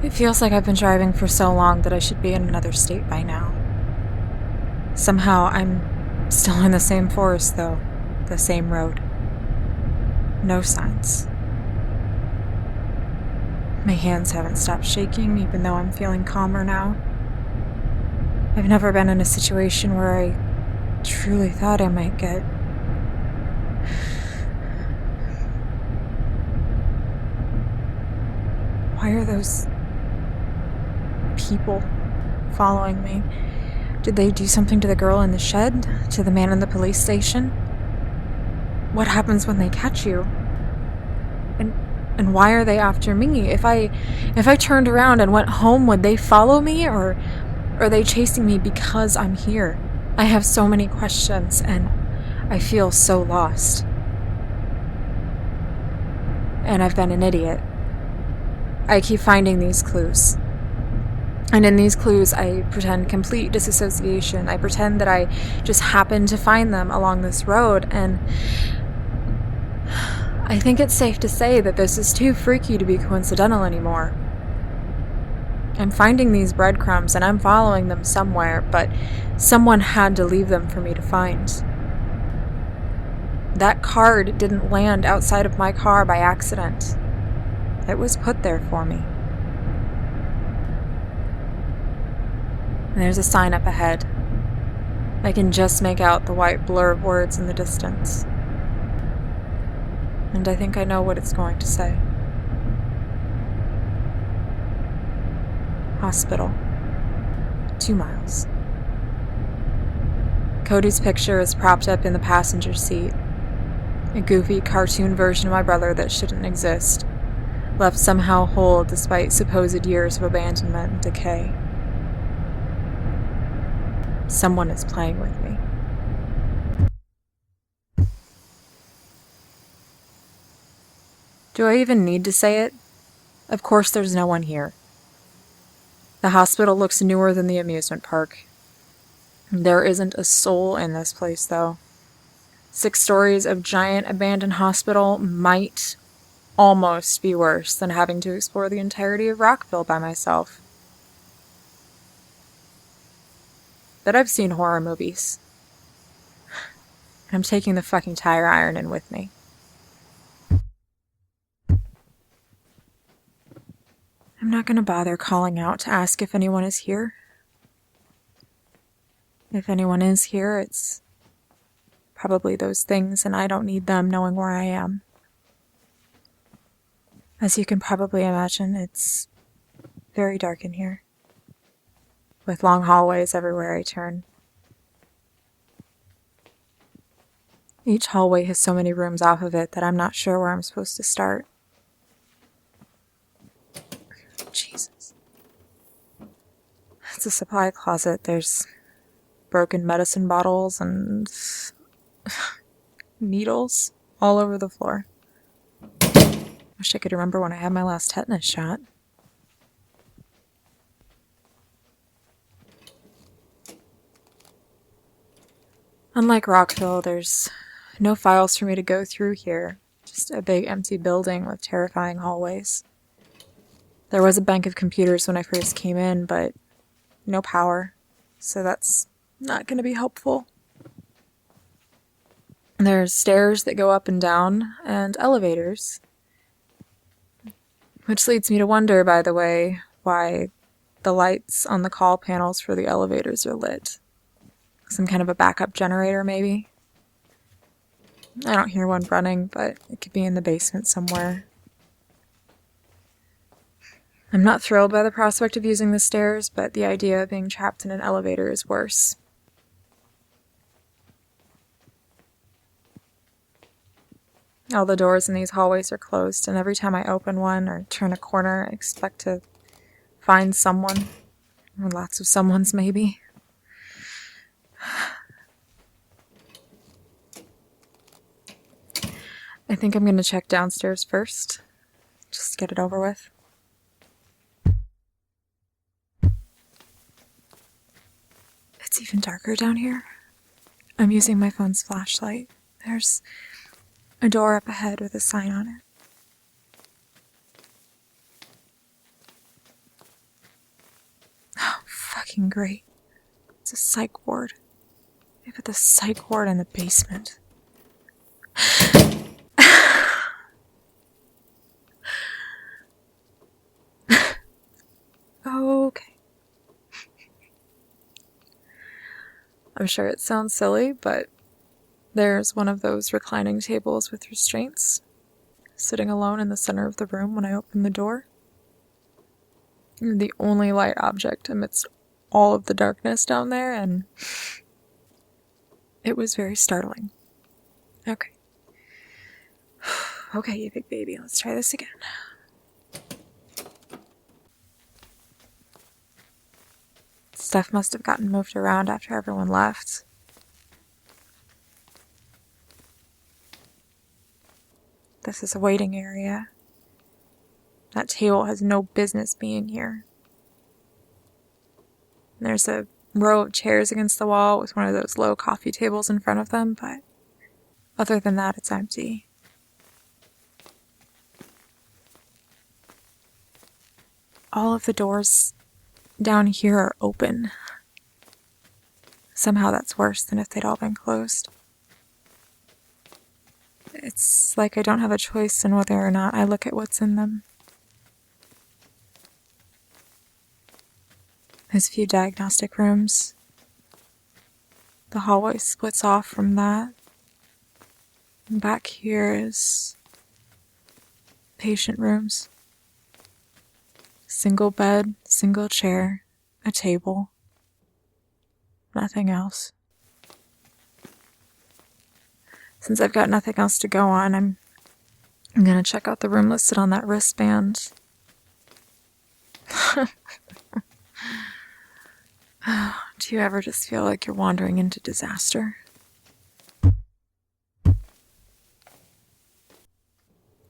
It feels like I've been driving for so long that I should be in another state by now. Somehow I'm still in the same forest, though. The same road. No signs. My hands haven't stopped shaking, even though I'm feeling calmer now. I've never been in a situation where I truly thought I might get... Why are those people following me? Did they do something to the girl in the shed? To the man in the police station? What happens when they catch you? And why are they after me? If I turned around and went home, would they follow me, or are they chasing me because I'm here? I have so many questions, and I feel so lost. And I've been an idiot. I keep finding these clues. And in these clues, I pretend complete disassociation. I pretend that I just happened to find them along this road, and I think it's safe to say that this is too freaky to be coincidental anymore. I'm finding these breadcrumbs and I'm following them somewhere, but someone had to leave them for me to find. That card didn't land outside of my car by accident. It was put there for me. And there's a sign up ahead. I can just make out the white blur of words in the distance. And I think I know what it's going to say. Hospital. 2 miles. Cody's picture is propped up in the passenger seat. A goofy cartoon version of my brother that shouldn't exist. Left somehow whole despite supposed years of abandonment and decay. Someone is playing with me. Do I even need to say it? Of course there's no one here. The hospital looks newer than the amusement park. There isn't a soul in this place, though. 6 stories of giant abandoned hospital might almost be worse than having to explore the entirety of Rockville by myself. But I've seen horror movies. I'm taking the fucking tire iron in with me. I'm not going to bother calling out to ask if anyone is here. If anyone is here, it's probably those things, and I don't need them knowing where I am. As you can probably imagine, it's very dark in here, with long hallways everywhere I turn. Each hallway has so many rooms off of it that I'm not sure where I'm supposed to start. Jesus. It's a supply closet. There's broken medicine bottles and needles all over the floor. Wish I could remember when I had my last tetanus shot. Unlike Rockville, there's no files for me to go through here. Just a big empty building with terrifying hallways. There was a bank of computers when I first came in, but no power, so that's not going to be helpful. There's stairs that go up and down, and elevators. Which leads me to wonder, by the way, why the lights on the call panels for the elevators are lit. Some kind of a backup generator, maybe? I don't hear one running, but it could be in the basement somewhere. I'm not thrilled by the prospect of using the stairs, but the idea of being trapped in an elevator is worse. All the doors in these hallways are closed, and every time I open one or turn a corner, I expect to find someone. Or lots of someones, maybe. I think I'm going to check downstairs first. Just get it over with. It's even darker down here. I'm using my phone's flashlight. There's a door up ahead with a sign on it. fucking great. It's a psych ward. They put the psych ward in the basement. Okay. I'm sure it sounds silly, but there's one of those reclining tables with restraints, sitting alone in the center of the room when I open the door. You're the only light object amidst all of the darkness down there, and it was very startling. Okay. Okay, you big baby, let's try this again. Stuff must have gotten moved around after everyone left. This is a waiting area. That table has no business being here. There's a row of chairs against the wall with one of those low coffee tables in front of them, but other than that, it's empty. All of the doors down here are open. Somehow that's worse than if they'd all been closed. It's like I don't have a choice in whether or not I look at what's in them. There's a few diagnostic rooms. The hallway splits off from that. And back here is patient rooms. Single bed, single chair, a table. Nothing else. Since I've got nothing else to go on, I'm gonna check out the room listed on that wristband. Do you ever just feel like you're wandering into disaster?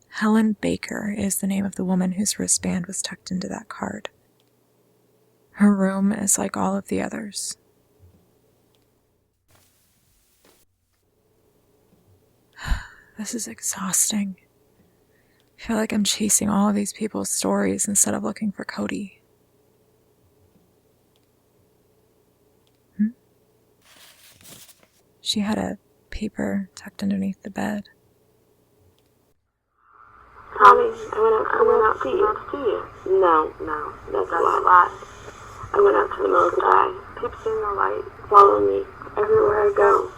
Helen Baker is the name of the woman whose wristband was tucked into that card. Her room is like all of the others. This is exhausting. I feel like I'm chasing all of these people's stories instead of looking for Cody. She had a paper tucked underneath the bed. Tommy, I went out to see you. No, that's a lot. I went out to the middle of the day. Keep seeing the light. Follow me everywhere I go.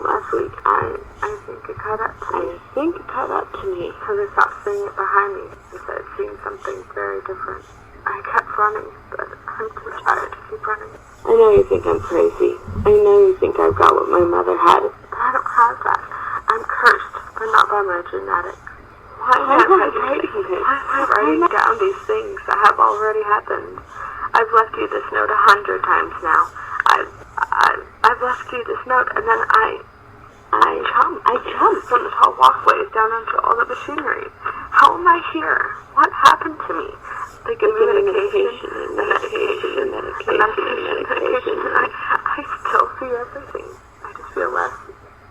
Last week, I think it caught up to me. Because I stopped seeing it behind me and started seeing something very different. I kept running, but I'm too tired to keep running. I know you think I'm crazy. I know you think I've got what my mother had. But I don't have that. I'm cursed, but not by my genetics. Why am I writing down these things that have already happened? I've left you this note 100 times now. I've left you this note, and then I jumped from the tall walkways down into all the machinery. How am I here? What happened to me? They give me medication. I still see everything. I just feel less.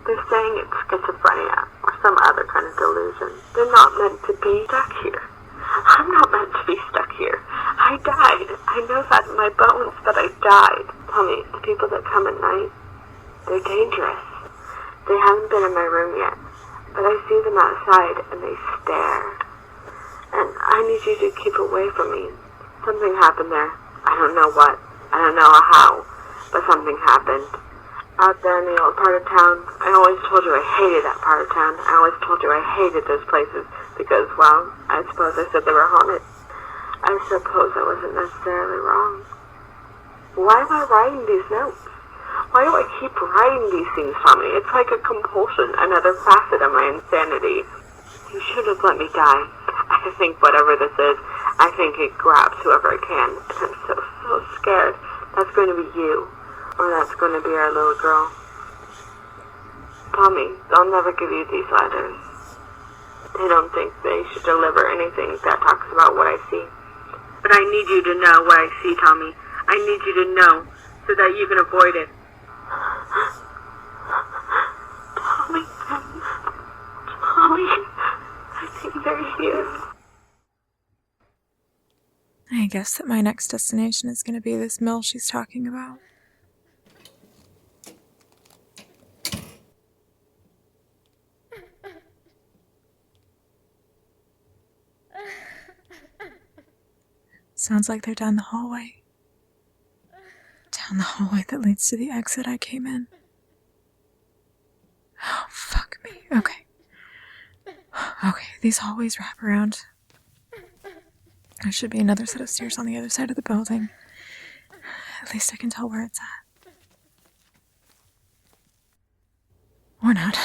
They're saying it's schizophrenia or some other kind of delusion. They're not meant to be stuck here. I'm not meant to be stuck here. I died. I know that in my bones, but I died. Tell me, the people that come at night, they're dangerous. They haven't been in my room yet, but I see them outside and they stare. And I need you to keep away from me. Something happened there. I don't know what. I don't know how, but something happened. Out there in the old part of town, I always told you I hated that part of town. I always told you I hated those places because, well, I suppose I said they were haunted. I suppose I wasn't necessarily wrong. Why am I writing these notes? Why do I keep writing these things, Tommy? It's like a compulsion, another facet of my insanity. You should have let me die. I think whatever this is, I think it grabs whoever it can. And I'm so scared. That's going to be you. Or that's going to be our little girl. Tommy, they'll never give you these letters. They don't think they should deliver anything that talks about what I see. But I need you to know what I see, Tommy. I need you to know so that you can avoid it. Tommy, I think they're here. I guess that my next destination is going to be this mill she's talking about. Sounds like they're down the hallway. Down the hallway that leads to the exit I came in. Oh, fuck me. Okay. Okay, these hallways wrap around. There should be another set of stairs on the other side of the building. At least I can tell where it's at. Or not.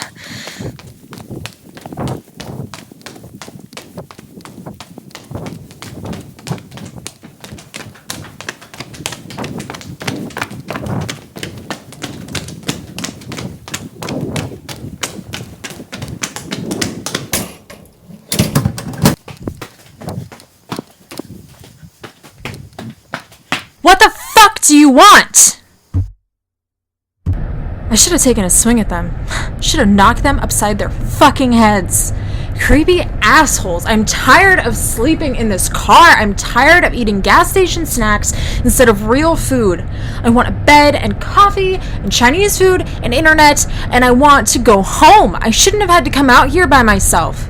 What the fuck do you want? I should have taken a swing at them. Should have knocked them upside their fucking heads. Creepy assholes. I'm tired of sleeping in this car. I'm tired of eating gas station snacks instead of real food. I want a bed and coffee and Chinese food and internet, and I want to go home. I shouldn't have had to come out here by myself.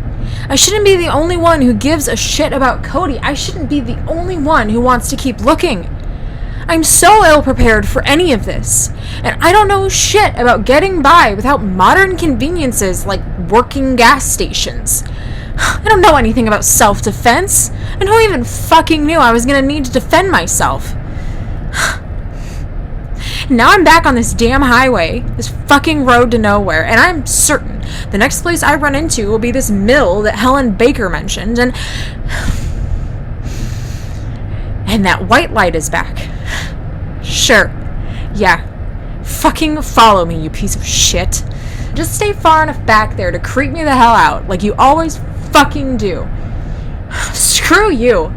I shouldn't be the only one who gives a shit about Cody. I shouldn't be the only one who wants to keep looking. I'm so ill-prepared for any of this, and I don't know shit about getting by without modern conveniences like working gas stations. I don't know anything about self-defense, and who even fucking knew I was gonna need to defend myself? Now I'm back on this damn highway, this fucking road to nowhere, and I'm certain the next place I run into will be this mill that Helen Baker mentioned, and that white light is back. Sure. Yeah. Fucking follow me, you piece of shit. Just stay far enough back there to creep me the hell out, like you always fucking do. Screw you.